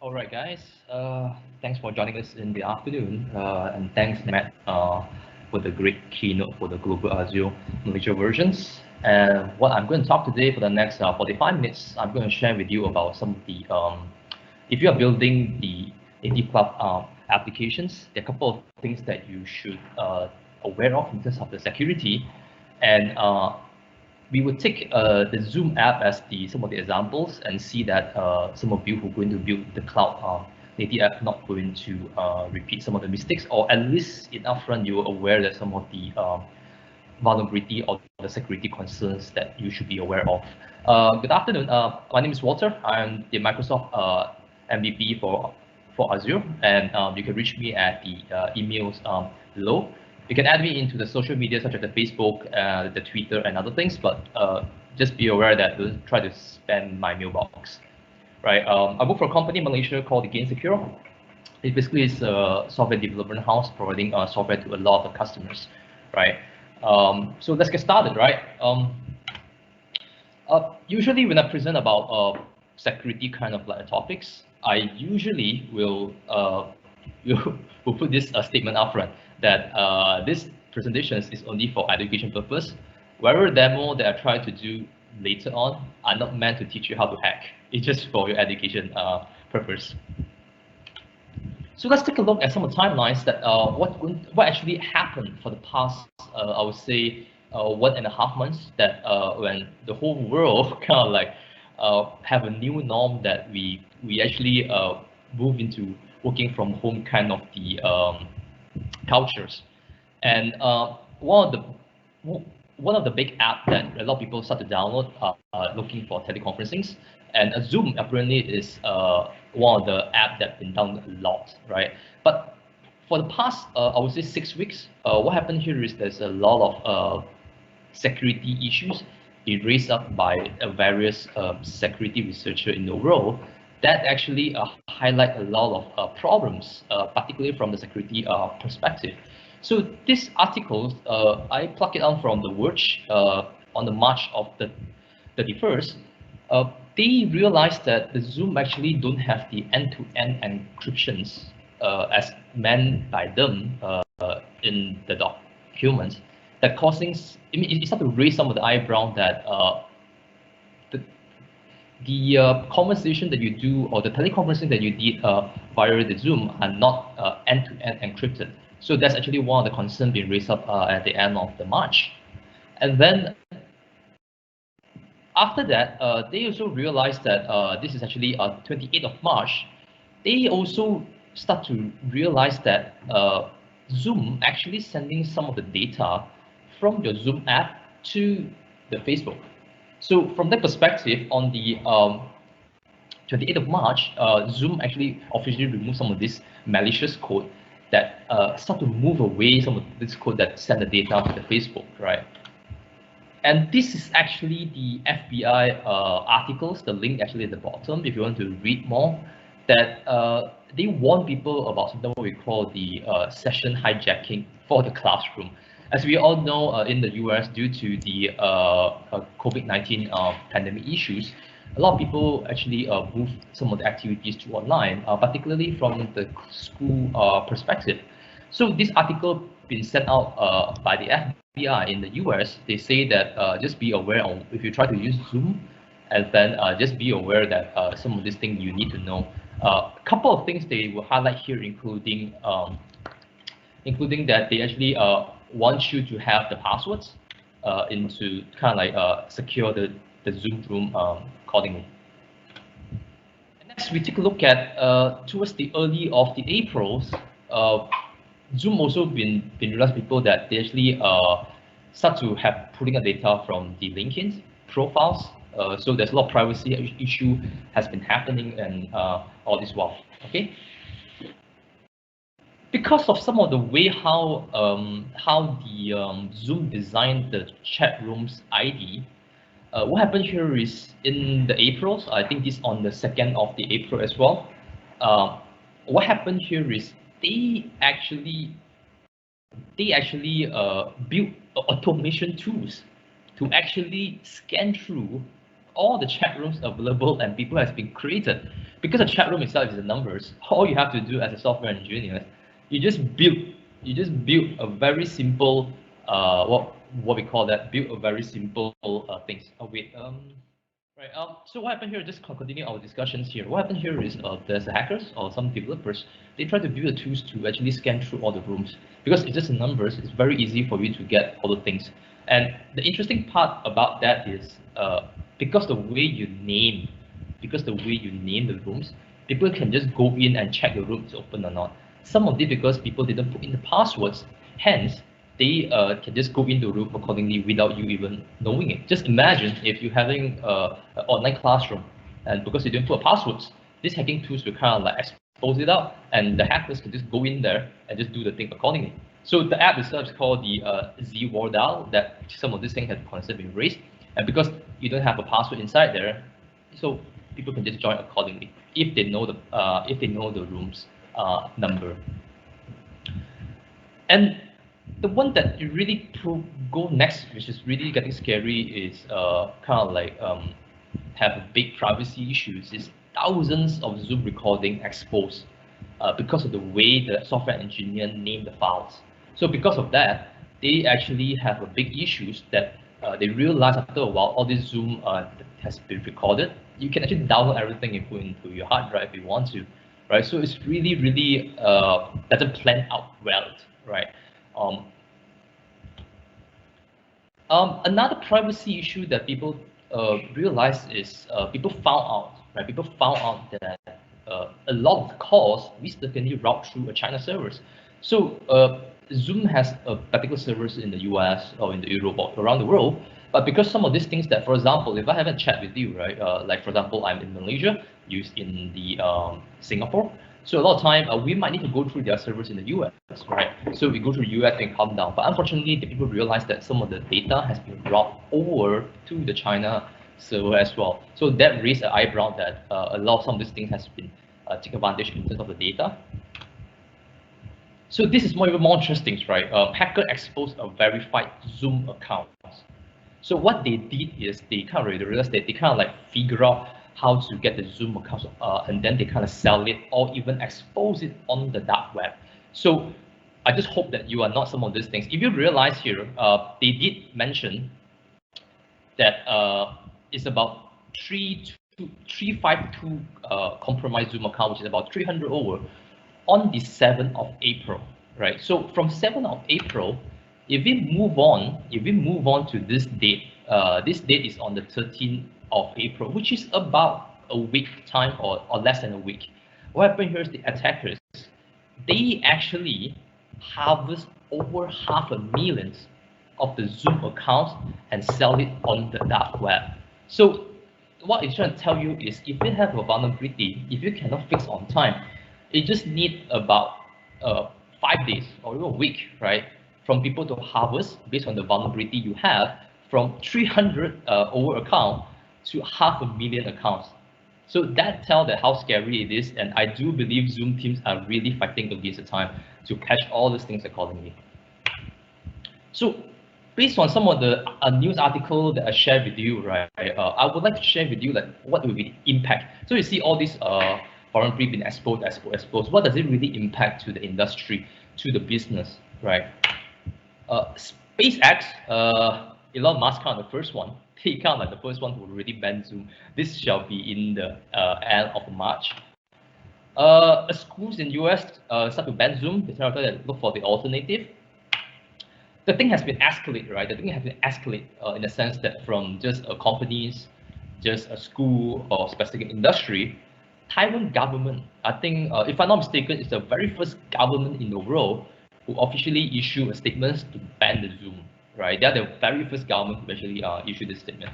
All right, guys. Thanks for joining us in the afternoon, and thanks, Matt, for the great keynote for the Global Azure Malaysia versions. And what I'm going to talk today for the next 45 minutes, I'm going to share with you about some of the, if you are building the native cloud applications, there are a couple of things that you should aware of in terms of the security, and we would take the Zoom app as some of the examples and see that some of you who are going to build the cloud native app not going to repeat some of the mistakes, or at least in upfront you are aware that some of the vulnerability or the security concerns that you should be aware of. Good afternoon. My name is Walter. I'm the Microsoft MVP for Azure, and you can reach me at the emails below. You can add me into the social media such as the Facebook, the Twitter, and other things, but just be aware that don't try to spam my mailbox. Right. I work for a company in Malaysia called Gain Secure. It basically is a software development house providing software to a lot of customers. Right. So let's get started. Right. Usually when I present about security kind of like topics, I usually will will put this statement up front that this presentation is only for education purpose. Whatever demo that I try to do later on are not meant to teach you how to hack. It's just for your education purpose. So let's take a look at some of the timelines that what actually happened for the past, I would say, 1.5 months, that when the whole world kind of like have a new norm that we actually move into working from home kind of the cultures. And one of the big app that a lot of people start to download looking for teleconferencing, and Zoom apparently is one of the app that's been downloaded a lot, right? But for the past, I would say 6 weeks, what happened here is there's a lot of security issues being raised up by various security researchers in the world that actually highlight a lot of problems, particularly from the security perspective. So this article, I pluck it out from The Verge on the March of the 31st. They realized that the Zoom actually don't have the end-to-end encryptions as meant by them in the documents, that causing, I mean, it started to raise some of the eyebrow that the conversation that you do or the teleconferencing that you did via the Zoom are not end-to-end encrypted. So that's actually one of the concerns being raised up at the end of the March. And then after that, they also realized that this is actually 28th of March. They also start to realize that Zoom actually sending some of the data from your Zoom app to the Facebook. So from that perspective, on the 28th of March, Zoom actually officially removed some of this malicious code that start to move away some of this code that send the data to the Facebook, right? And this is actually the FBI articles, the link actually at the bottom, if you want to read more, that they warn people about something what we call the session hijacking for the classroom. As we all know, in the US, due to the COVID-19 pandemic issues, a lot of people actually move some of the activities to online, particularly from the school perspective. So this article been sent out by the FBI in the US. They say that just be aware of if you try to use Zoom, and then just be aware that some of these things you need to know. A couple of things they will highlight here, including that they actually want you to have the passwords into kind of like secure the Zoom room accordingly. And next, we take a look at towards the early of the Aprils, Zoom also been realized people that they actually start to have pulling out data from the LinkedIn profiles. So there's a lot of privacy issue has been happening and all this while. Okay. Because of some of the way how the Zoom designed the chat rooms ID, What happened here is in the April, so I think this on the 2nd of the April as well. What happened here is they actually built automation tools to actually scan through all the chat rooms available and people has been created. Because the chat room itself is the numbers, all you have to do as a software engineer, you just build a very simple what we call that, build a very simple things. Oh wait, right. So what happened here, just continue our discussions here. What happened here is there's hackers or some developers, they try to build the tools to actually scan through all the rooms. Because it's just numbers, it's very easy for you to get all the things. And the interesting part about that is because the way you name, the rooms, people can just go in and check the room is open or not. Some of it because people didn't put in the passwords, hence they can just go into the room accordingly without you even knowing it. Just imagine if you're having an online classroom and because you didn't put passwords, these hacking tools will kind of like expose it out and the hackers can just go in there and just do the thing accordingly. So the app itself is called the Z-Wardal, that some of these things have constantly been raised. And because you don't have a password inside there, so people can just join accordingly if they know the room's number. And the one that you really go next, which is really getting scary, is kind of like have big privacy issues. Is thousands of Zoom recording exposed because of the way the software engineer named the files. So because of that, they actually have a big issues that they realize after a while all this Zoom has been recorded. You can actually download everything and put into your hard drive if you want to, right? So it's really doesn't plan out well, right? Another privacy issue that people realize is people found out, right? People found out that a lot of calls mistakenly route through a China servers. So Zoom has a particular servers in the US or in the Europe or around the world, but because some of these things that, for example, if I have a chat with you, right? Like for example, I'm in Malaysia, used in the Singapore. So a lot of time we might need to go through their servers in the US, right? So we go through US and come down. But unfortunately, the people realize that some of the data has been routed over to the China server as well. So that raised an eyebrow that a lot of some of these things has been taken advantage in terms of the data. So this is even more interesting, right? Hacker exposed a verified Zoom account. So what they did is they kind of realized that they kind of like figure out how to get the Zoom account, and then they kind of sell it or even expose it on the dark web. So I just hope that you are not some of these things. If you realize here, they did mention that it's about 352 compromised Zoom account, which is about 300 over, on the 7th of April, right? So from 7th of April, if we move on to this date is on the 13th of April, which is about a week time or less than a week. What happened here is the attackers, they actually harvest over 500,000 of the Zoom accounts and sell it on the dark web. So what it's trying to tell you is if you have a vulnerability, if you cannot fix on time, it just need about 5 days or even a week, right, from people to harvest based on the vulnerability you have from 300 over account to 500,000 accounts. So that tells that how scary it is, and I do believe Zoom teams are really fighting against the time to catch all these things accordingly. So based on some of the news article that I shared with you, right, I would like to share with you like what will be the impact. So you see all these vulnerability being exposed. What does it really impact to the industry, to the business, right? SpaceX, Elon Musk kind of the first one. He kind of like the first one who already banned Zoom. This shall be in the end of March. Schools in US start to ban Zoom. They try to look for the alternative. The thing has been escalated, right? The thing has been escalated in the sense that from just companies, just a school or specific industry, Taiwan government, I think, if I'm not mistaken, it's the very first government in the world who officially issue a statement to ban the Zoom, right? They're the very first government who actually issued this statement.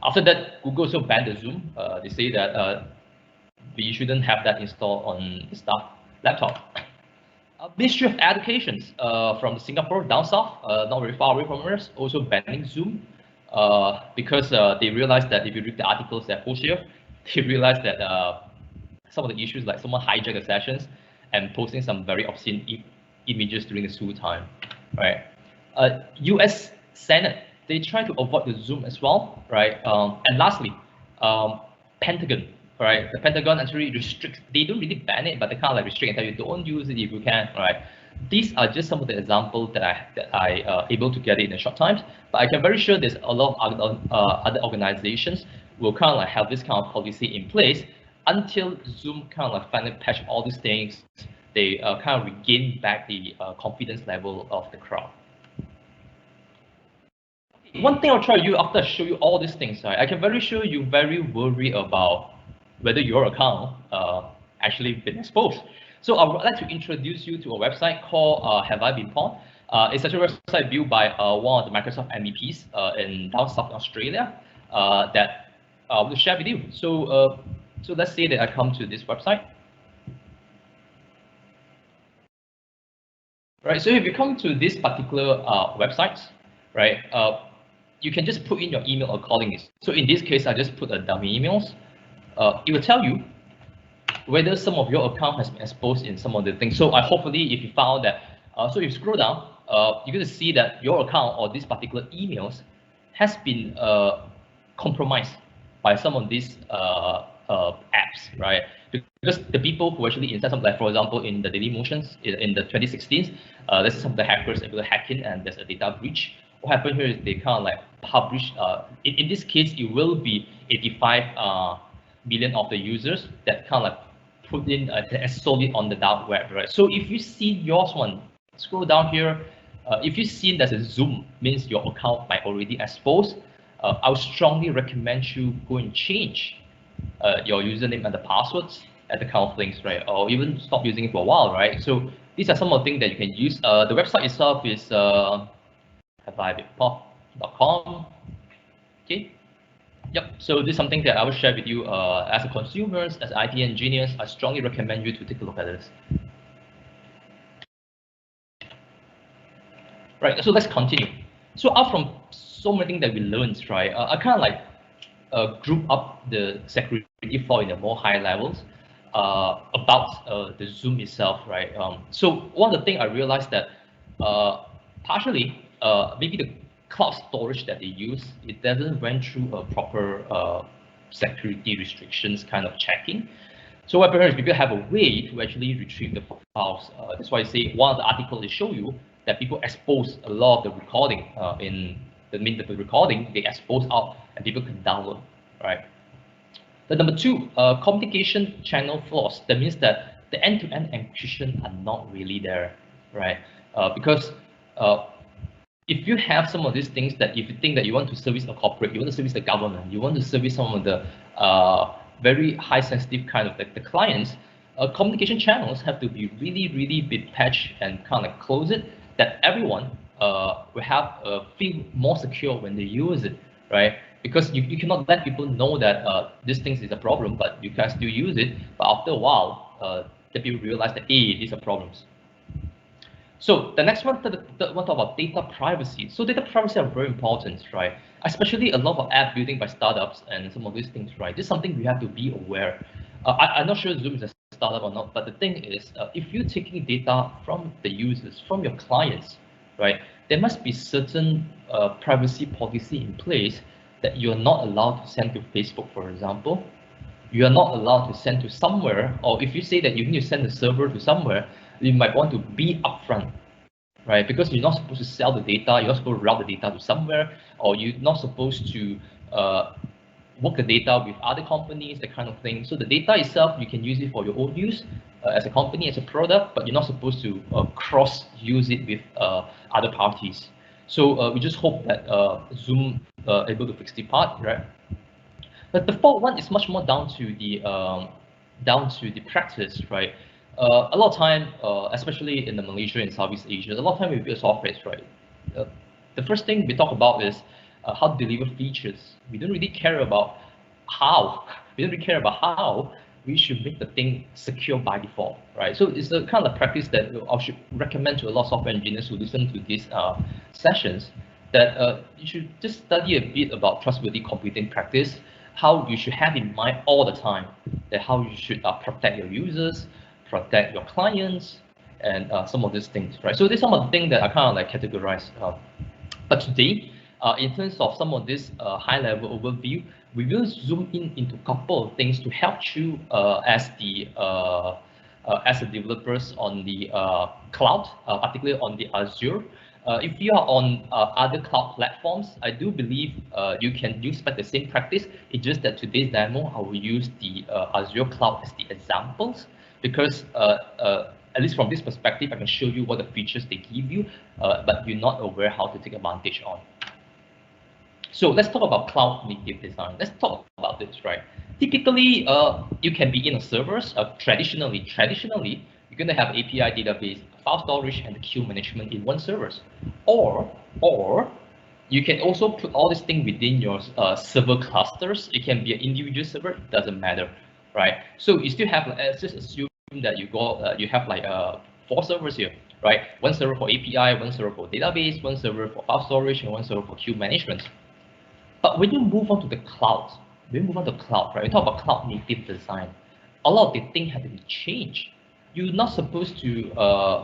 After that, Google also banned the Zoom. They say that we shouldn't have that installed on the staff laptop. Ministry of Education from Singapore down south, not very far away from us, also banning Zoom. because they realized that if you read the articles that post here, they realized that some of the issues like someone hijacked the sessions and posting some very obscene images during the school time, right? US Senate, they try to avoid the Zoom as well, right? And lastly, Pentagon, right? The Pentagon actually restricts, they don't really ban it, but they kind of like restrict and tell you don't use it if you can, right? These are just some of the examples that I able to get it in a short time, but I can very sure there's a lot of other organizations will kind of like have this kind of policy in place until Zoom kind of like finally patch all these things. They kind of regain back the confidence level of the crowd. One thing I'll try to do after I show you all these things, right? I can very sure you very worried about whether your account actually been exposed. So I would like to introduce you to a website called Have I Been Pawned? It's actually a website built by one of the Microsoft MEPs in down South Australia that I will share with you. So let's say that I come to this website. Right, so if you come to this particular website, right, you can just put in your email accordingly. So in this case, I just put a dummy emails. It will tell you whether some of your account has been exposed in some of the things. So hopefully, if you found that, so if you scroll down, you're going to see that your account or this particular emails has been compromised by some of these apps, right? Because the people who actually inside some, like for example, in the Daily Motions in the 2016, there's some of the hackers able to hack in and there's a data breach. What happened here is they kind of like publish, in this case, it will be 85 million of the users that kind of like put in and sold it on the dark web, right? So if you see yours one, scroll down here, if you see there's a Zoom, means your account might already exposed. I would strongly recommend you go and change your username and the passwords at the count of things, right? Or even stop using it for a while, right? So these are some of the things that you can use. The website itself is haveibeenpawned.com. Okay. Yep. So this is something that I will share with you as a consumers, as IT engineers. I strongly recommend you to take a look at this. Right. So let's continue. So out from so many things that we learned, right? I kind of like group up the security flaw in the more high levels about the Zoom itself, right? So one of the things I realized that partially maybe the cloud storage that they use, it doesn't went through a proper security restrictions kind of checking. So what happens is people have a way to actually retrieve the files. That's why I say one of the articles they show you that people expose a lot of the recording in the recording, they expose out and people can download, right? The number two, communication channel flaws. That means that the end-to-end encryption are not really there, right? Because if you have some of these things that if you think that you want to service a corporate, you want to service the government, you want to service some of the very high sensitive kind of the clients, communication channels have to be really be patched and kind of close it, that everyone will have feel more secure when they use it, right? Because you cannot let people know that this thing is a problem, but you can still use it. But after a while, the people realize that, hey, these are problems. So the next one, talk about data privacy. So data privacy are very important, right? Especially a lot of app building by startups and some of these things, right? This is something we have to be aware. I'm not sure Zoom is a startup or not, but the thing is, if you're taking data from the users, from your clients, right, there must be certain privacy policy in place that you're not allowed to send to Facebook, for example. You are not allowed to send to somewhere, or if you say that you need to send the server to somewhere, you might want to be upfront, right? Because you're not supposed to sell the data, you're not supposed to route the data to somewhere, or you're not supposed to work the data with other companies, that kind of thing. So the data itself, you can use it for your own use as a company, as a product, but you're not supposed to cross-use it with other parties. So we just hope that Zoom able to fix the part, right? But the fourth one is much more down to the practice, right? A lot of time, especially in the Malaysia and Southeast Asia, a lot of time we build software, right? The first thing we talk about is how to deliver features. We don't really care about how. We don't really care about how we should make the thing secure by default, right? So it's the kind of practice that I should recommend to a lot of software engineers who listen to these sessions. that you should just study a bit about trustworthy computing practice, how you should have in mind all the time that how you should protect your users, protect your clients, and some of these things, right? So these are some of the things that I kind of like categorize. But today, in terms of some of this high-level overview, we will zoom in into a couple of things to help you as the developers on the cloud, particularly on the Azure. If you are on other cloud platforms, I do believe you can use the same practice. It's just that today's demo, I will use the Azure Cloud as the examples because at least from this perspective, I can show you what the features they give you, but you're not aware how to take advantage on. So let's talk about cloud native design. Let's talk about this, right? Typically, you can be in a servers. Traditionally, you're going to have API database, file storage, and the queue management in one servers. Or you can also put all this thing within your server clusters. It can be an individual server. It doesn't matter, right? So you still have, just assume that you have like 4 servers here, right? One server for API, one server for database, one server for file storage, and one server for queue management. But when you move on to the cloud, right? We talk about cloud native design. A lot of the things have been changed. You're not supposed to,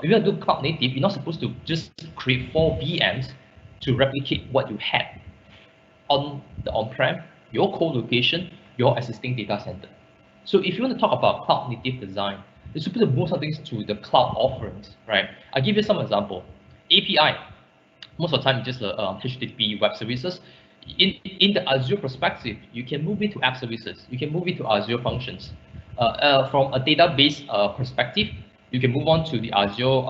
if you do cloud native, you're not supposed to just create 4 VMs to replicate what you had on the on-prem, your co-location, your existing data center. So if you want to talk about cloud native design, you're supposed to move some things to the cloud offerings, right? I'll give you some example. API, most of the time, just HTTP web services. In the Azure perspective, you can move it to app services. You can move it to Azure functions. From a database perspective, you can move on to the Azure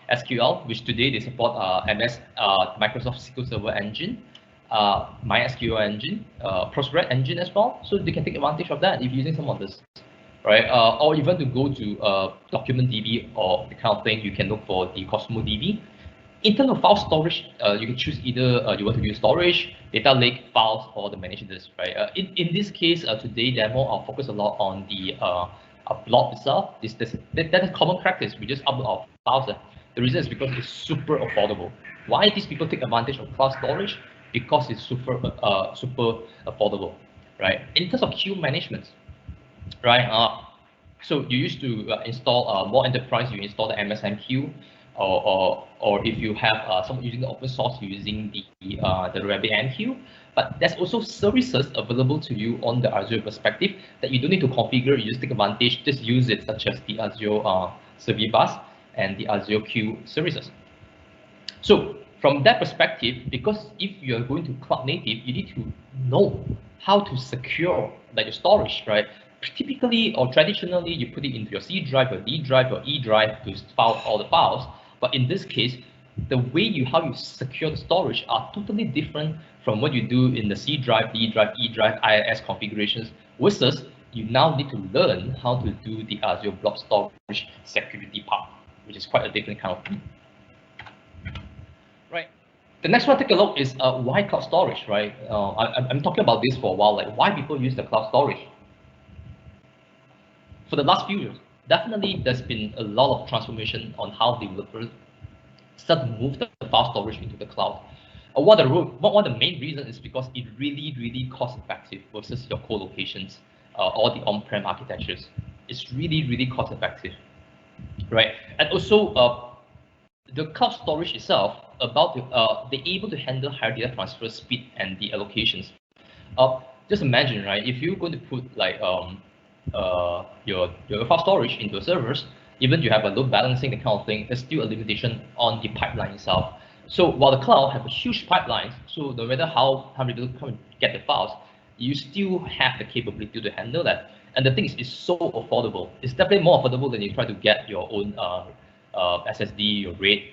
SQL, which today they support Microsoft SQL Server Engine, MySQL Engine, Postgres Engine as well. So they can take advantage of that if you're using some of this, right? Or even to go to Document DB or the kind of thing, you can look for the Cosmo DB. In terms of file storage, you can choose either you want to use storage, data lake, files, or the managed disk, right? In this case, today demo, I'll focus a lot on the blob itself. That is common practice. We just upload our files. The reason is because it's super affordable. Why these people take advantage of cloud storage? Because it's super affordable, right? In terms of queue management, right? So you used to install more enterprise, you install the MSM queue, or if you have someone using the open source, using the RabbitMQ queue. But there's also services available to you on the Azure perspective that you don't need to configure. You just take advantage, just use it, such as the Azure Service Bus and the Azure Queue services. So from that perspective, because if you are going to cloud native, you need to know how to secure like your storage, right? Typically or traditionally, you put it into your C drive, your D drive, your E drive to file all the files. But in this case, the way how you secure the storage are totally different from what you do in the C drive, D drive, E drive, IIS configurations, versus you now need to learn how to do the Azure blob storage security part, which is quite a different kind of thing. Right. The next one, take a look, is why cloud storage, right? I'm talking about this for a while, like why people use the cloud storage. For the last few years, definitely there's been a lot of transformation on how developers start to move the file storage into the cloud. One of the main reasons is because it really cost effective versus your co-locations or the on-prem architectures. It's really cost effective, right? And also the cloud storage itself, they're able to handle higher data transfer speed and the allocations. Just imagine, right? If you're going to put like your file storage into servers, even you have a load balancing, the kind of thing, there's still a limitation on the pipeline itself. So while the cloud have a huge pipeline, so no matter how many people come and get the files, you still have the capability to handle that. And the thing is, it's so affordable. It's definitely more affordable than you try to get your own SSD, your RAID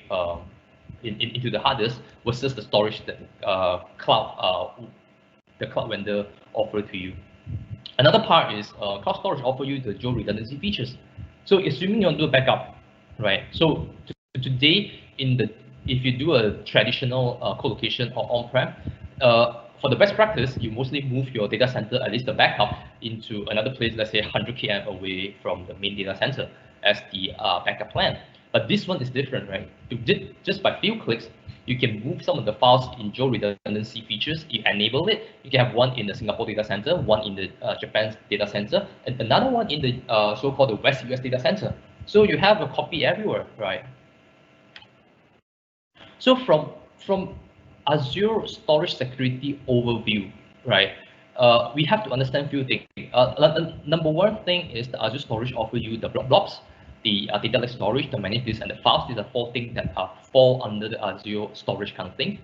into the hard disk versus the storage that the cloud vendor offer to you. Another part is cloud storage offer you the dual redundancy features. So assuming you want to do a backup, right? So today, if you do a traditional co-location or on-prem, for the best practice, you mostly move your data center, at least the backup, into another place, let's say 100 km away from the main data center as the backup plan. But this one is different, right? Just by few clicks, You can move some of the files in your redundancy features. You enable it. You can have one in the Singapore data center, one in the Japan data center, and another one in the so-called the West US data center. So you have a copy everywhere, right? So from Azure storage security overview, right? We have to understand a few things. Number one thing is the Azure storage offer you the blobs, the data lake storage, the manage this, and the files. These are four things that fall under the Azure storage kind of thing.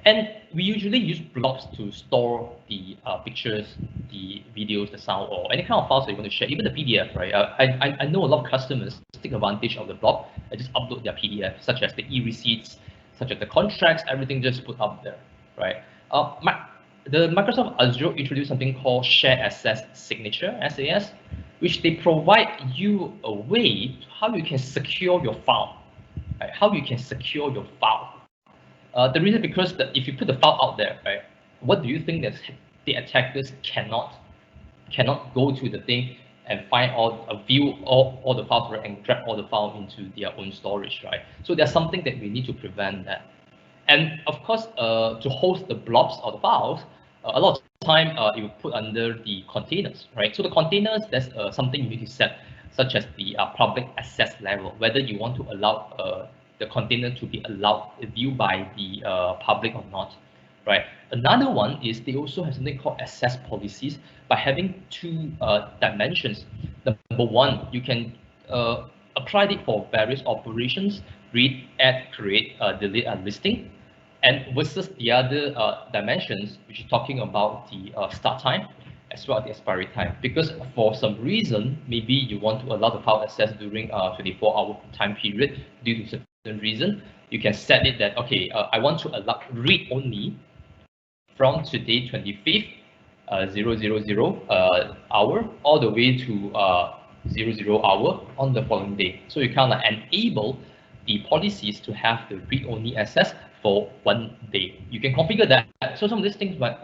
And we usually use blobs to store the pictures, the videos, the sound, or any kind of files that you want to share, even the PDF, right? I know a lot of customers take advantage of the blob and just upload their PDF, such as the e-receipts, such as the contracts, everything just put up there, right? The Microsoft Azure introduced something called Share Access Signature, SAS, which they provide you a way how you can secure your file, right? How you can secure your file. The reason because if you put the file out there, right, what do you think that the attackers cannot go to the thing and find view all the files, right, and grab all the file into their own storage, right? So there's something that we need to prevent that. And of course, to host the blobs or the files, a lot of time it will put under the containers, right? So the containers, there's something you need to set, such as the public access level, whether you want to allow the container to be allowed viewed by the public or not, right? Another one is they also have something called access policies by having two dimensions. Number one, you can apply it for various operations, read, add, create, delete, and listing, and versus the other dimensions, which is talking about the start time as well as the expiry time. Because for some reason, maybe you want to allow the file access during 24-hour time period due to certain reason, you can set it that, okay, I want to allow read only from today 25th 000 hour all the way to 00 hour on the following day. So you kind of enable the policies to have the read-only access for 1 day. You can configure that. So some of these things might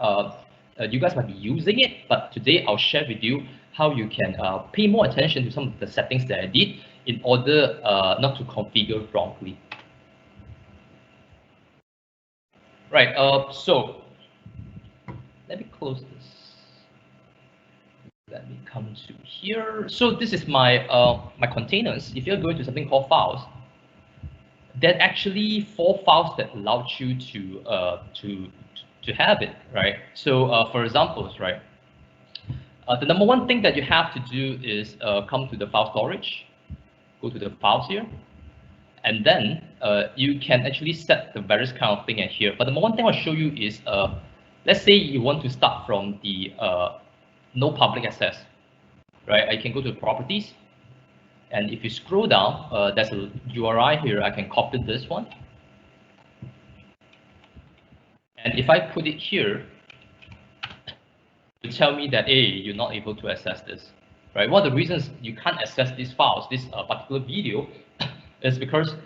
you guys might be using it, but today I'll share with you how you can pay more attention to some of the settings that I did in order not to configure wrongly. Right, so let me close this. Let me come to here. So this is my my containers. If you're going to something called files, there are actually 4 files that allow you to have it, right? So for examples, right? The number one thing that you have to do is come to the file storage, go to the files here, and then you can actually set the various kind of thing in here. But the one thing I'll show you is, let's say you want to start from the no public access, right? I can go to properties, and if you scroll down, there's a URI here. I can copy this one, and if I put it here, it tell me that, hey, you're not able to access this, right? One of the reasons you can't access these files, this particular video, is because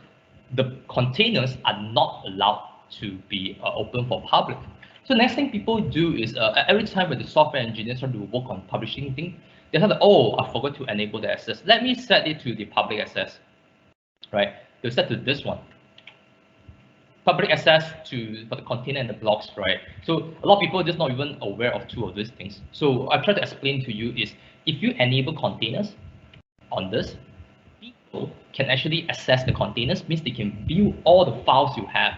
the containers are not allowed to be open for public. So next thing people do is every time when the software engineers try to work on publishing thing, they have, oh, I forgot to enable the access. Let me set it to the public access, right? They'll set to this one. Public access for the container and the blocks, right? So a lot of people are just not even aware of 2 of these things. So I try to explain to you is if you enable containers on this, people can actually access the containers, means they can view all the files you have,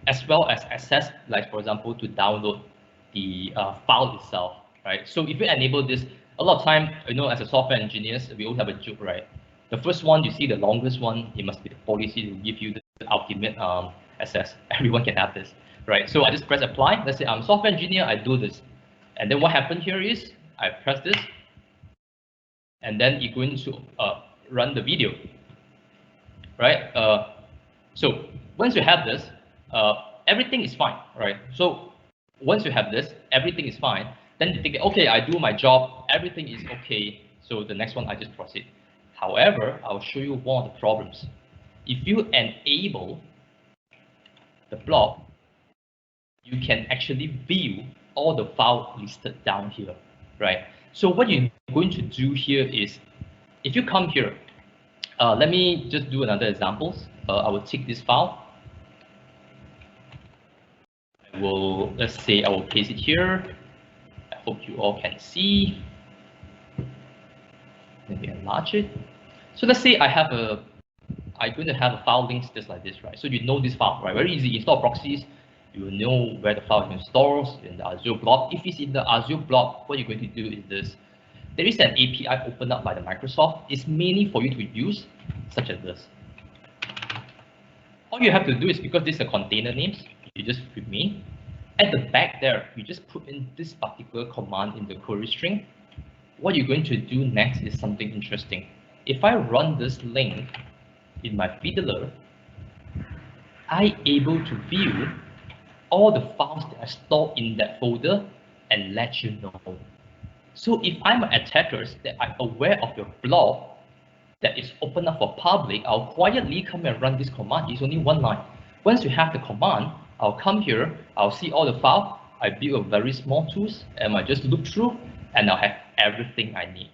as well as access, like for example, to download the file itself, right? So if you enable this, a lot of time, you know, as a software engineers, we all have a joke, right? The first one, you see the longest one, it must be the policy to give you the ultimate access. Everyone can have this, right? So I just press apply. Let's say I'm a software engineer, I do this. And then what happened here is I press this, and then you're going to run the video, right? So once you have this, everything is fine, right? So once you have this, everything is fine. Then you think, okay, I do my job, everything is okay. So the next one, I just proceed. However, I'll show you one of the problems. If you enable the blob, you can actually view all the files listed down here, right? So what you're going to do here is, if you come here, let me just do another example. I will take this file. let's say I will paste it here. I hope you all can see. Maybe enlarge it. So let's say I'm going to have a file links just like this, right? So you know this file, right? Very easy. Install proxies. You will know where the file is installed in the Azure blob. If it's in the Azure blob, what you're going to do is this. There is an API opened up by the Microsoft. It's mainly for you to use, such as this. All you have to do is, because these are container names, you just remain. At the back there, you just put in this particular command in the query string. What you're going to do next is something interesting. If I run this link in my fiddler, I'm able to view all the files that are stored in that folder and let you know. So if I'm an attacker that I'm aware of your blob that is open up for public, I'll quietly come and run this command. It's only one line. Once you have the command, I'll come here, I'll see all the files, I build a very small tools, and I just look through, and I'll have everything I need,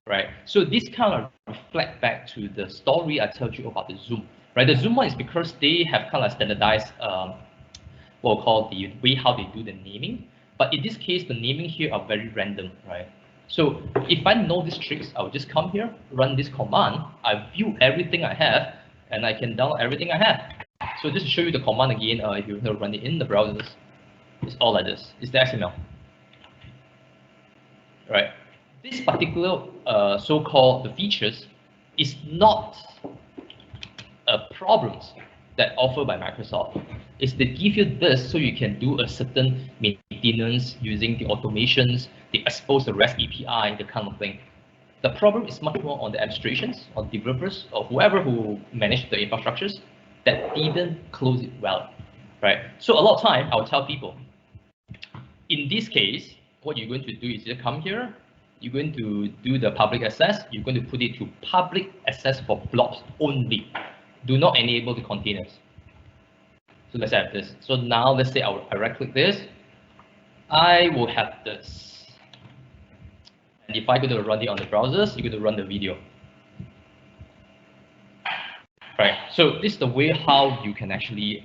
right? So this kind of reflect back to the story I told you about the Zoom, right? The Zoom one is because they have kind of standardized what we call the way how they do the naming. But in this case, the naming here are very random, right? So if I know these tricks, I'll just come here, run this command, I view everything I have, and I can download everything I have. So just to show you the command again, if you want to run it in the browsers, it's all like this. It's the XML, right? This particular so-called the features is not a problems that offered by Microsoft. Is they give you this so you can do a certain maintenance using the automations, they expose the REST API, the kind of thing. The problem is much more on the administrations or developers or whoever who manage the infrastructures that didn't close it well, right? So a lot of time I'll tell people, in this case, what you're going to do is just come here, you're going to do the public access, you're going to put it to public access for blobs only. Do not enable the containers. So let's have this. So now let's say I right click this, I will have this. And if I go to run it on the browsers, you're going to run the video. Right, so this is the way how you can actually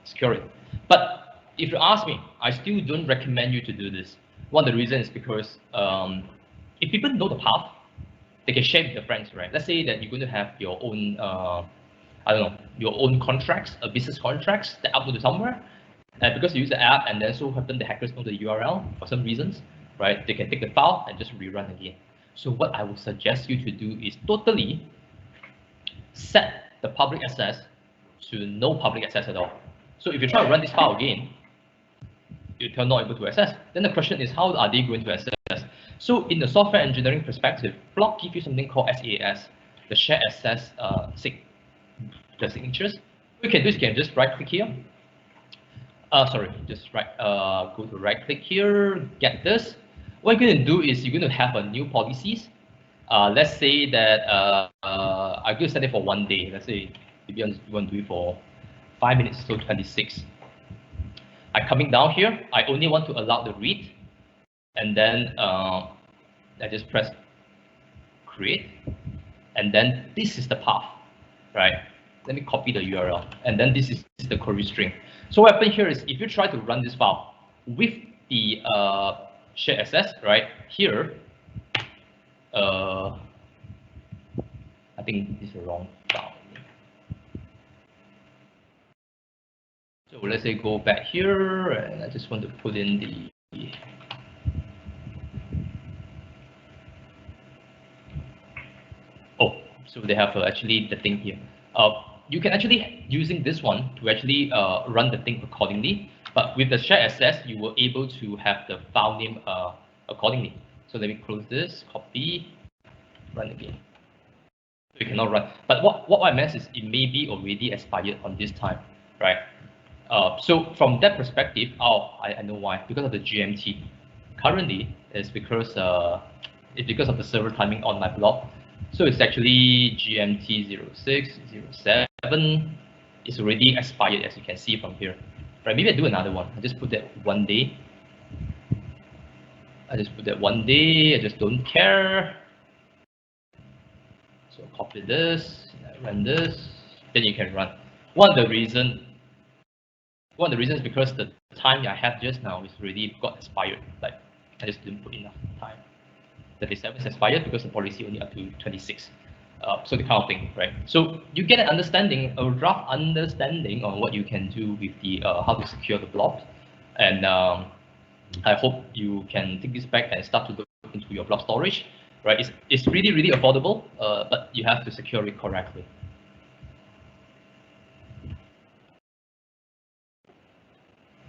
secure it. But if you ask me, I still don't recommend you to do this. One of the reasons is because if people know the path, they can share with their friends, right? Let's say that you're going to have your own, I don't know, your own contracts, business contracts that upload to somewhere. And because you use the app and then so happen the hackers know the URL for some reasons, right? They can take the file and just rerun again. So what I would suggest you to do is totally set the public access to no public access at all. So if you try to run this file again, you're not able to access. Then the question is, how are they going to access? So in the software engineering perspective, Block gives you something called SAS, the shared access the signatures. What you can do is you can just right click here. Just go to right click here, get this. What you're going to do is you're going to have a new policies. Let's say that I'm going to set it for 1 day. Let's say maybe you want to do it for 5 minutes, so 26. I'm coming down here. I only want to allow the read, and then I just press create, and then this is the path, right? Let me copy the URL, and then this is the query string. So what happened here is if you try to run this file with the shared access, right here, I think this is the wrong file. So let's say go back here, and I just want to put in the so they have actually the thing here. You can actually using this one to actually run the thing accordingly. But with the shared access, you were able to have the file name accordingly. So let me close this, copy, run again. So you cannot run. But what I meant is it may be already expired on this time, right? So from that perspective, I know why. Because of the GMT. Currently, it's because of the server timing on my block. So it's actually GMT 0607. It's already expired, as you can see from here. Right? Maybe I do another one. I just put that 1 day. I just don't care. So copy this, run this, then you can run. One of the reasons because the time I have just now is already got expired. Like I just didn't put enough time. 37 is expired because the policy only up to 26. So the kind of thing, right? So you get an understanding, a rough understanding on what you can do with the how to secure the blob, and I hope you can take this back and start to look into your blob storage, right? It's really affordable, but you have to secure it correctly.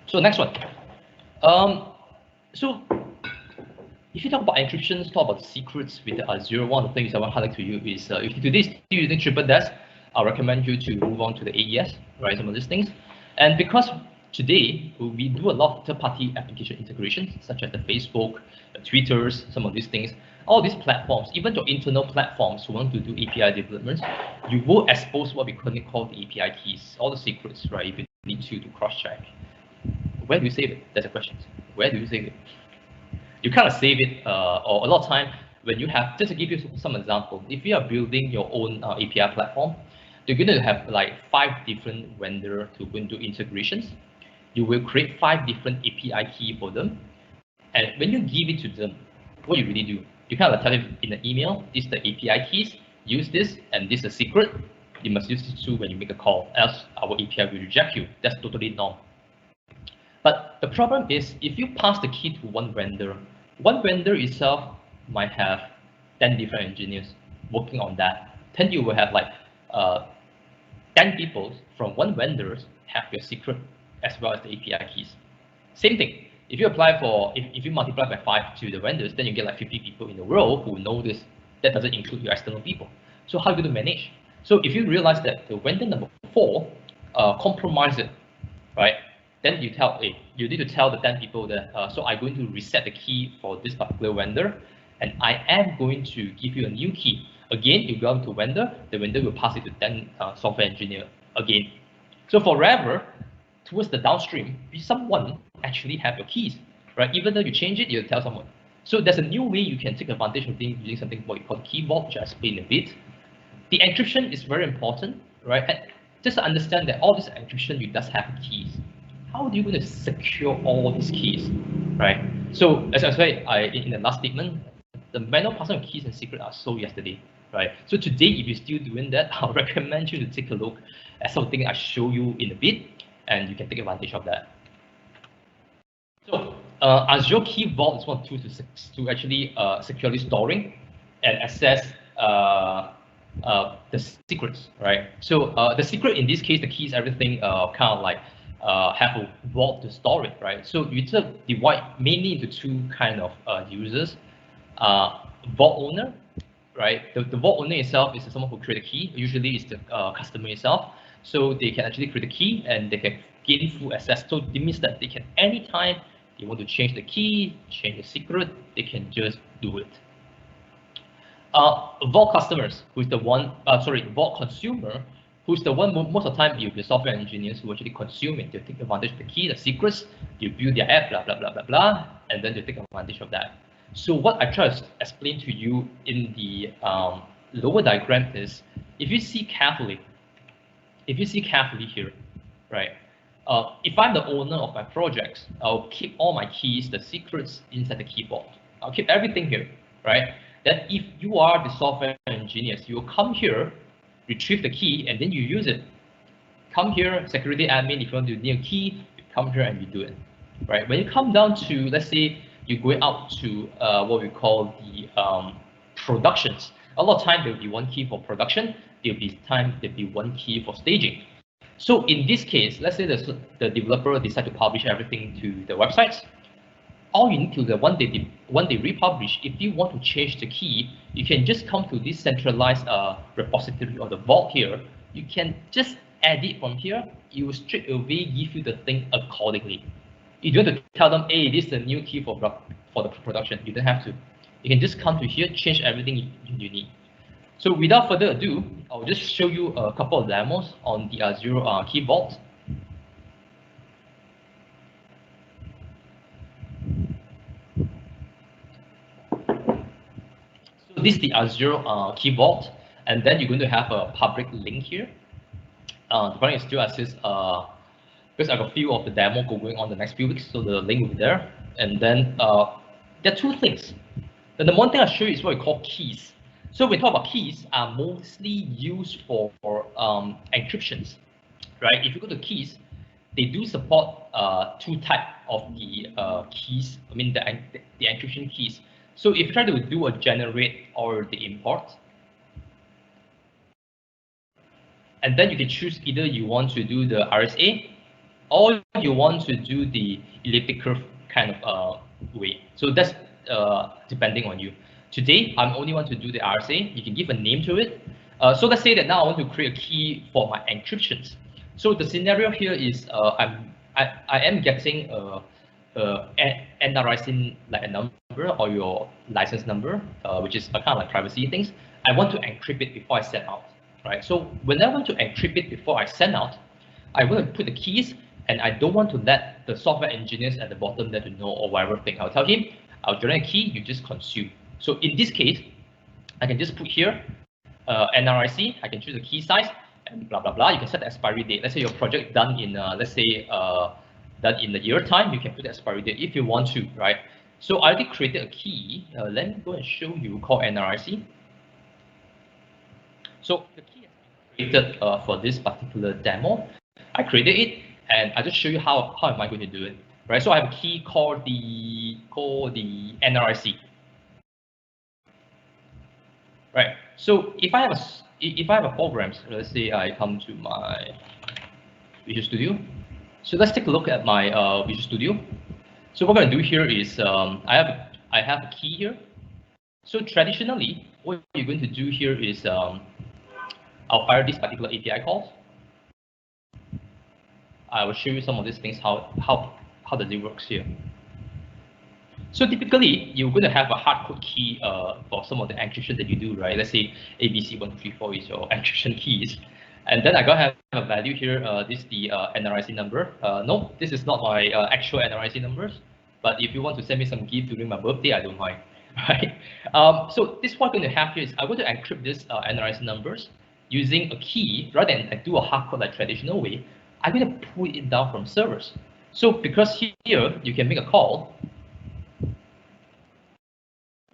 So next one. So if you talk about encryption, talk about secrets with the Azure, one of the things I want to highlight to you is if you today still using triple desk, I recommend you to move on to the AES, right? Some of these things. And because today we do a lot of third-party application integrations, such as the Facebook, the Twitters, some of these things, all these platforms, even your internal platforms who want to do API developments, you will expose what we currently call the API keys, all the secrets, right? If you need to cross-check. Where do you save it? That's a question. Where do you save it? You kind of save it, or a lot of time when you have, just to give you some example, if you are building your own API platform, you're going to have like 5 different vendors to go into integrations. You will create 5 different API key for them. And when you give it to them, what you really do, you kind of tell them in an email, this is the API keys, use this, and this is a secret. You must use this too when you make a call, else our API will reject you. That's totally normal. But the problem is if you pass the key to one vendor itself might have 10 different engineers working on that. Then you will have like 10 people from one vendor have your secret as well as the API keys. Same thing. If you apply for, if you multiply by 5 to the vendors, then you get like 50 people in the world who know this. That doesn't include your external people. So how are you going to manage? So if you realize that the vendor number 4 compromised it, right? Then you tell, hey, you need to tell the 10 people that, so I'm going to reset the key for this particular vendor, and I am going to give you a new key. Again, you go to vendor, the vendor will pass it to 10 software engineer again. So forever, towards the downstream, someone actually have your keys, right? Even though you change it, you tell someone. So there's a new way you can take advantage of things using something what you call key vault, which I explained a bit. The encryption is very important, right? And just to understand that all this encryption, you does have keys. How are you going to secure all these keys, right? So as I said in the last statement, the manual password and keys and secret are sold yesterday, right? So today, if you're still doing that, I'll recommend you to take a look at something I show you in a bit, and you can take advantage of that. So Azure Key Vault is one tool to actually securely storing and access the secrets, right? So the secret in this case, the keys, everything kind of like have a vault to store it, right? So you divide mainly into 2 kind of users. Vault owner, right? The vault owner itself is someone who create a key. Usually it's the customer itself. So they can actually create a key and they can gain full access. So it means that they can anytime they want to change the key, change the secret, they can just do it. Vault customers, who is the one, Vault consumer, who's the one most of the time the software engineers who actually consume it. They take advantage of the key, the secrets, you build their app, blah, blah, blah, blah, blah, and then they take advantage of that. So what I try to explain to you in the lower diagram is, if you see carefully here, right? If I'm the owner of my projects, I'll keep all my keys, the secrets inside the keyboard. I'll keep everything here, right? Then if you are the software engineers, you will come here, retrieve the key, and then you use it. Come here, security admin, if you want to need a key, you come here and you do it, right? When you come down to, let's say, you're going out to what we call the productions. A lot of time there will be 1 key for production. There'll be 1 key for staging. So in this case, let's say the developer decide to publish everything to the websites. All you need to do, when they republish, if you want to change the key, you can just come to this centralized repository or the vault here. You can just add it from here. It will straight away give you the thing accordingly. You don't have to tell them, hey, this is the new key for the production. You don't have to. You can just come to here, change everything you need. So without further ado, I'll just show you a couple of demos on the Azure Key Vault. So this is the Azure Key Vault, and then you're going to have a public link here. The point is still access because I got a few of the demo going on the next few weeks, so the link will be there. And then there are two things. Then the one thing I'll show you is what we call keys. So when we talk about keys, are mostly used for encryptions, right? If you go to keys, they do support two type of the keys. I mean the encryption keys. So if you try to do a generate or the import, and then you can choose either you want to do the RSA or you want to do the elliptic curve kind of way. So that's depending on you. Today, I'm only want to do the RSA. You can give a name to it. So let's say that now I want to create a key for my encryptions. So the scenario here is I am getting NRIC like a number or your license number, which is a kind of like privacy things. I want to encrypt it before I send out, right? So when I want to encrypt it before I send out, I want to put the keys, and I don't want to let the software engineers at the bottom there to know or whatever thing. I'll tell him, I'll generate a key, you just consume. So in this case, I can just put here NRIC, I can choose the key size, and blah, blah, blah. You can set the expiry date. Let's say your project done in, let's say, done in a year time, you can put the expiry date if you want to, right? So I already created a key. Let me go and show you called NRIC. So the key has been created for this particular demo. I created it, and I just show you how am I going to do it, right? So I have a key called the NRIC, right? So if I have a program, so let's say I come to my Visual Studio. So let's take a look at my Visual Studio. So what I'm going to do here is I have a key here. So traditionally, what you're going to do here is I'll fire this particular API call. I will show you some of these things, how does it works here. So typically, you're going to have a hard code key for some of the encryption that you do, right? Let's say ABC134 is your encryption keys. And then I got to have a value here. This is the NRIC number. No, this is not my actual NRIC numbers. But if you want to send me some gift during my birthday, I don't mind, right? So this what I'm going to have here is I'm going to encrypt this NRIC numbers using a key rather than I do a hard code like traditional way. I'm going to pull it down from servers. So because here you can make a call, you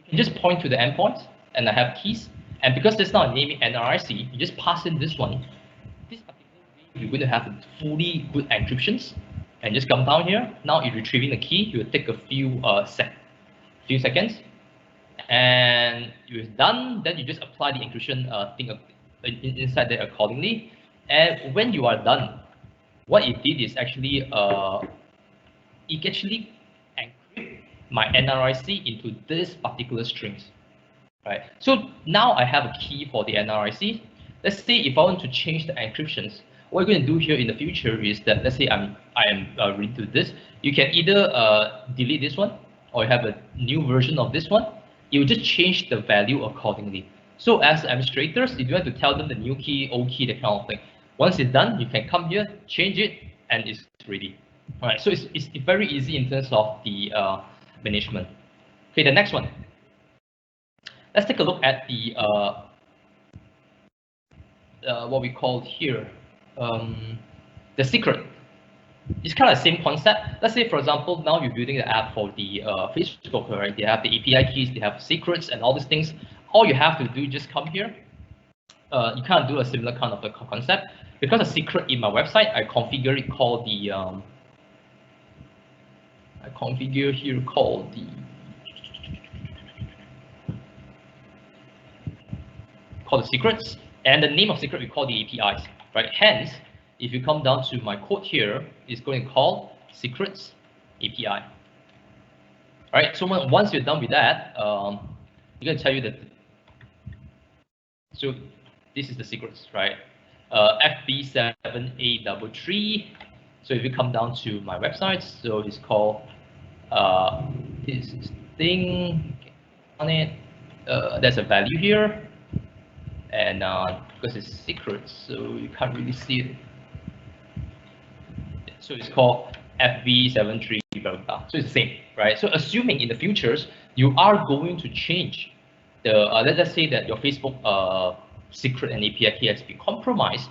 can just point to the endpoint, and I have keys. And because there's not a name NRIC, you just pass in this one. This particular way, you're going to have fully good encryptions. And just come down here. Now you're retrieving the key. You will take a few seconds, and you're done. Then you just apply the encryption thing inside there accordingly. And when you are done, what it did is actually it actually encrypt my NRIC into this particular strings, right? So now I have a key for the NRIC. Let's say if I want to change the encryptions, what we're going to do here in the future is that let's say I am reading to this. You can either delete this one or have a new version of this one. You will just change the value accordingly. So as administrators, you don't have to tell them the new key, old key, that kind of thing. Once it's done, you can come here, change it, and it's ready. All right, so it's very easy in terms of the management. Okay, the next one. Let's take a look at the what we call here the secret. It's kind of the same concept. Let's say, for example, now you're building the app for the Facebook, right? They have the API keys, they have secrets, and all these things. All you have to do is just come here. You can't do a similar kind of a concept. Because a secret in my website, I configure it called the I configure here called the secrets, and the name of secret we call the APIs, right? Hence, if you come down to my code here, it's going to call secrets API. All right. So once you're done with that, you're going to tell you that. So this is the secrets, right? FB7A33. So if you come down to my website, so it's called this thing on it. There's a value here, and because it's secret, so you can't really see it. So it's called FB73, blah, blah, blah. So it's the same, right? So assuming in the futures you are going to change the let's say that your Facebook secret and API key has been compromised,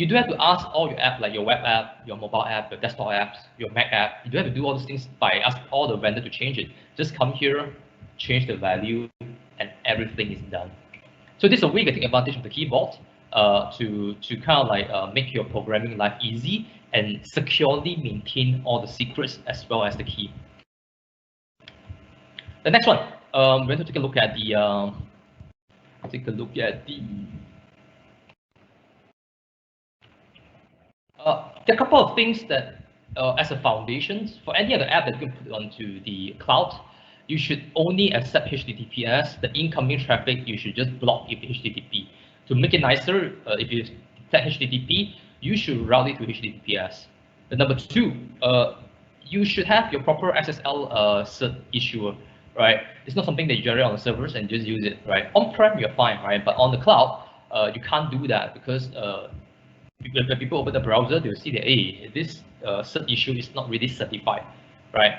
you do have to ask all your app, like your web app, your mobile app, your desktop apps, your Mac app. You do have to do all those things by asking all the vendor to change it. Just come here, change the value, and everything is done. So this is a way to take advantage of the keyboard to kind of like make your programming life easy and securely maintain all the secrets as well as the key. The next one, we're going to take a look at the there are a couple of things that as a foundation for any other app that you can put onto the cloud, you should only accept HTTPS. The incoming traffic you should just block with HTTP. To make it nicer, if you set HTTP, you should route it to HTTPS. The number two, you should have your proper SSL cert issuer, right? It's not something that you generate on the servers and just use it, right? On-prem, you're fine, right? But on the cloud, you can't do that because when people open the browser, they'll see that, hey, this cert issue is not really certified, right?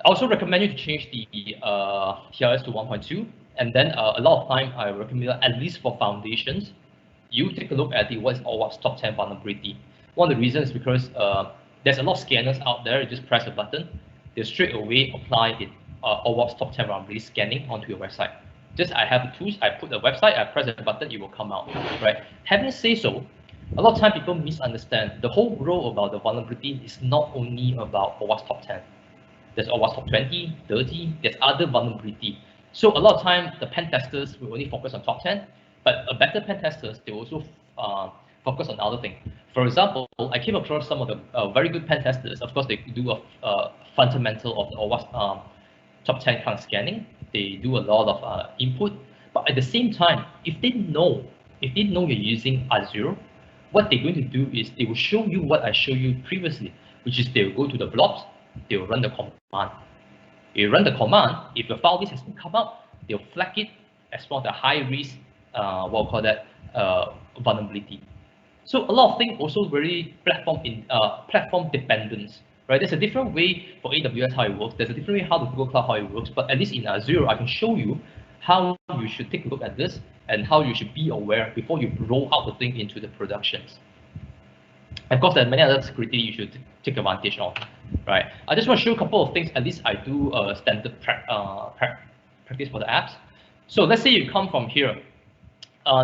I also recommend you to change the TLS to 1.2, and then a lot of time I recommend at least for foundations, you take a look at the what's top 10 vulnerability. One of the reasons is because there's a lot of scanners out there. You just press a button, they straight away apply the OWASP top 10 vulnerability scanning onto your website. Just I have the tools, I put the website, I press a button, it will come out, right? Having said so, a lot of time people misunderstand the whole role about the vulnerability is not only about OWASP top 10. There's OWASP top 20, 30, there's other vulnerability. So a lot of time the pen testers will only focus on top 10, but a better pen testers, they also focus on other things. For example, I came across some of the very good pen testers. Of course, they do a fundamental of the OWASP top 10 kind of scanning. They do a lot of input, but at the same time, if they know you're using Azure, what they're going to do is they will show you what I showed you previously, which is they will go to the blobs, they will run the command. You run the command, if your file list has been come up, they'll flag it as one of the high risk, what we'll call that, vulnerability. So a lot of things also very platform dependence, right? There's a different way for AWS how it works. There's a different way how the Google Cloud how it works. But at least in Azure, I can show you how you should take a look at this and how you should be aware before you roll out the thing into the productions. Of course, there are many other security you should take advantage of, right? I just want to show a couple of things. At least I do standard practice for the apps. So let's say you come from here.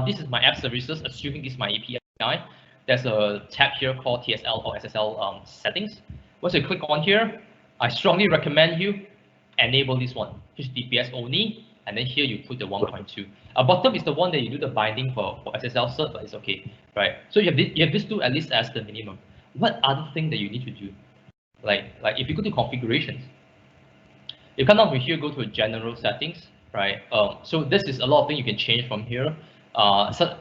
This is my app services, assuming this is my API. There's a tab here called TSL or SSL settings. Once you click on here, I strongly recommend you enable this one, HTTPS only, and then here you put the 1.2. Bottom is the one that you do the binding for SSL cert, but it's okay, right? So you have this two at least as the minimum. What other thing that you need to do? Like if you go to configurations, you come down from here, go to general settings, right? So this is a lot of things you can change from here. So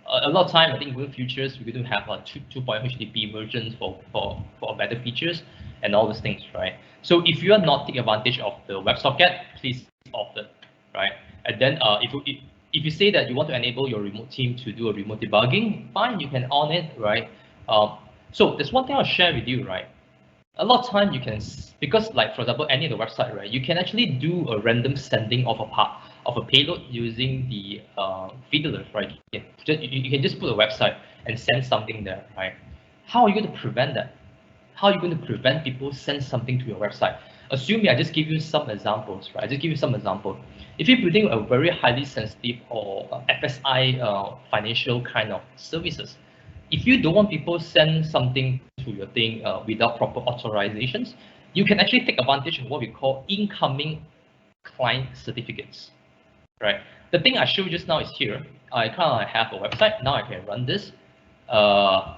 a lot of time, I think in futures, we're going to have a 2.0 HTTP versions for better features and all these things, right? So if you are not taking advantage of the WebSocket, please off it, right? And then if you say that you want to enable your remote team to do a remote debugging, fine, you can on it, right? So there's one thing I'll share with you, right? A lot of time you can, because like for example, any of the website, right? You can actually do a random sending of a payload using the fiddler, right? You can just put a website and send something there, right? How are you going to prevent that? How are you going to prevent people send something to your website? Assuming I just give you some examples, right? I just give you some example. If you're building a very highly sensitive or FSI financial kind of services, if you don't want people send something to your thing without proper authorizations, you can actually take advantage of what we call incoming client certificates, right? The thing I showed just now is here. I kind of have a website. Now I can run this.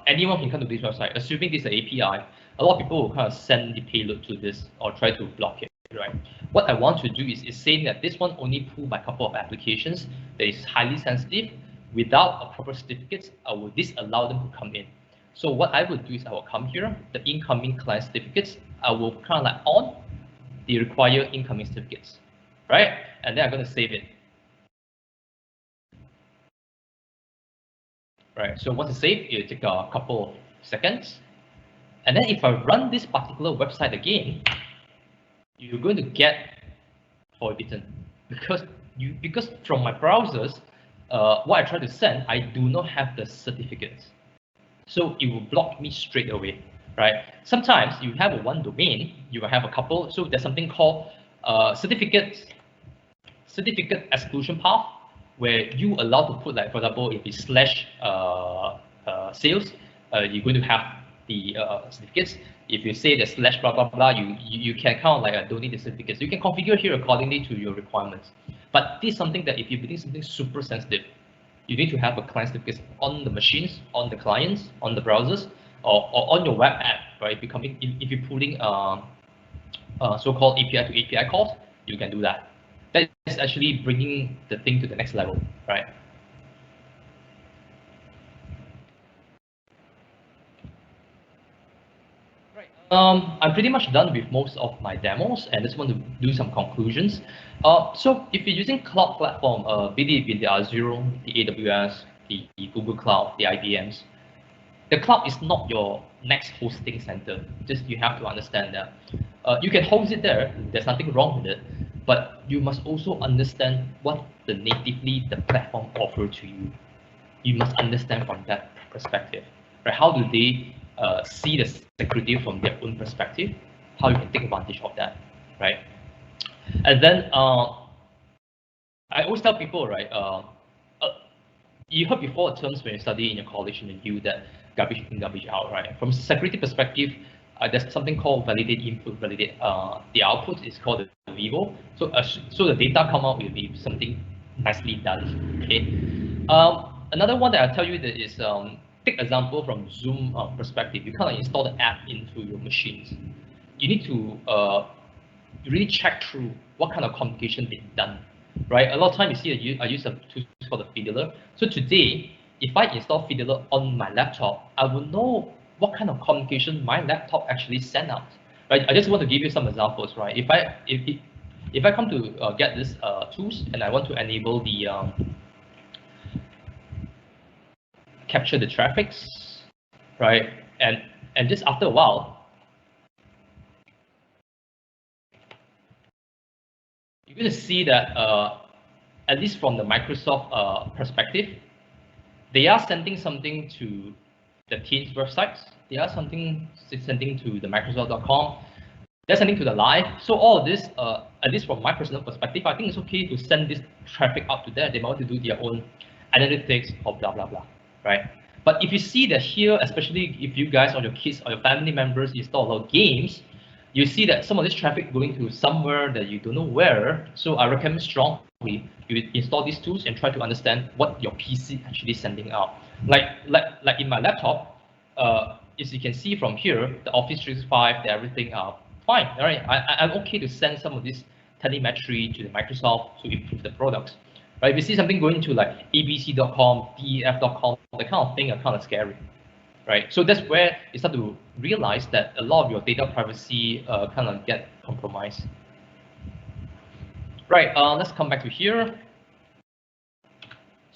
Anyone can come to this website. Assuming this is an API, a lot of people will kind of send the payload to this or try to block it, right? What I want to do is saying that this one only pulled by a couple of applications that is highly sensitive. Without a proper certificates, I will disallow them to come in. So what I would do is I will come here, the incoming client certificates, I will kind of like on the required incoming certificates, right? And then I'm going to save it. Right, so once it's saved, it will take a couple of seconds. And then if I run this particular website again, you're going to get forbidden because from my browsers, what I try to send, I do not have the certificates. So it will block me straight away, right? Sometimes you have a one domain, you will have a couple. So there's something called certificate exclusion path, where you allow to put, like, for example, if it's slash sales, you're going to have the certificates. If you say the slash blah blah blah, you can kind of like donate the certificates. You can configure here accordingly to your requirements. But this is something that if you're doing something super sensitive, you need to have a client certificate on the machines, on the clients, on the browsers, or on your web app, right? If you're pulling so-called API to API calls, you can do that. That is actually bringing the thing to the next level, right? I'm pretty much done with most of my demos, and just want to do some conclusions. So if you're using cloud platform, be it the Azure, the AWS, the Google Cloud, the IBMs, the cloud is not your next hosting center. Just you have to understand that. You can host it there. There's nothing wrong with it, but you must also understand what natively the platform offer to you. You must understand from that perspective, right? How do they see the security from their own perspective? How you can take advantage of that, right? And then I always tell people, right? You heard before terms when you study in your college in the U that garbage in, garbage out, right? From a security perspective, there's something called validate input, validate the output is called the Vivo. So the data come out will be something nicely done. Okay. Another one that I'll tell you that is take example from Zoom perspective. You kind of install the app into your machines. You need to really check through what kind of communication they've done, right? A lot of time you see I use a tool called the Fiddler. So today, if I install Fiddler on my laptop, I will know what kind of communication my laptop actually sent out, right? I just want to give you some examples, right? If I come to get this tools and I want to enable the capture the traffics, right? And just after a while, you're going to see that at least from the Microsoft perspective, they are sending something to the Teams websites. They are sending to the Microsoft.com. They're sending to the live. So all of this, at least from my personal perspective, I think it's okay to send this traffic out to there. They might want to do their own analytics or blah blah blah, right? But if you see that here, especially if you guys or your kids or your family members install a lot of games, you see that some of this traffic going to somewhere that you don't know where. So I recommend strongly you install these tools and try to understand what your PC actually sending out. Like in my laptop, as you can see from here, the Office 365, everything are fine. All right, I'm okay to send some of this telemetry to the Microsoft to improve the products. Right, if you see something going to like abc.com, def.com, the kind of thing are kind of scary. Right, so that's where you start to realize that a lot of your data privacy kind of get compromised. Right, let's come back to here.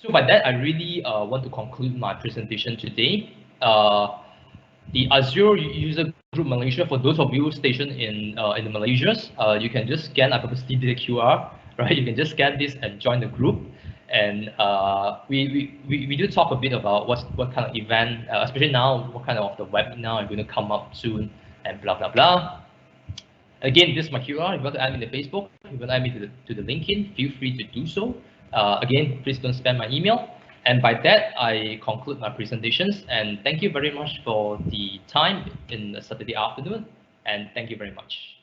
So by that, I really want to conclude my presentation today. The Azure User Group Malaysia, for those of you stationed in the Malaysias, you can just scan, I purposely did the QR, right? You can just scan this and join the group. And we do talk a bit about what kind of event, especially now, what kind of the webinar are going to come up soon, and blah blah blah. Again, this is my QR. If you want to add me to Facebook, if you want to add me to the LinkedIn, feel free to do so. Again, please don't spam my email. And by that, I conclude my presentations. And thank you very much for the time in the Saturday afternoon. And thank you very much.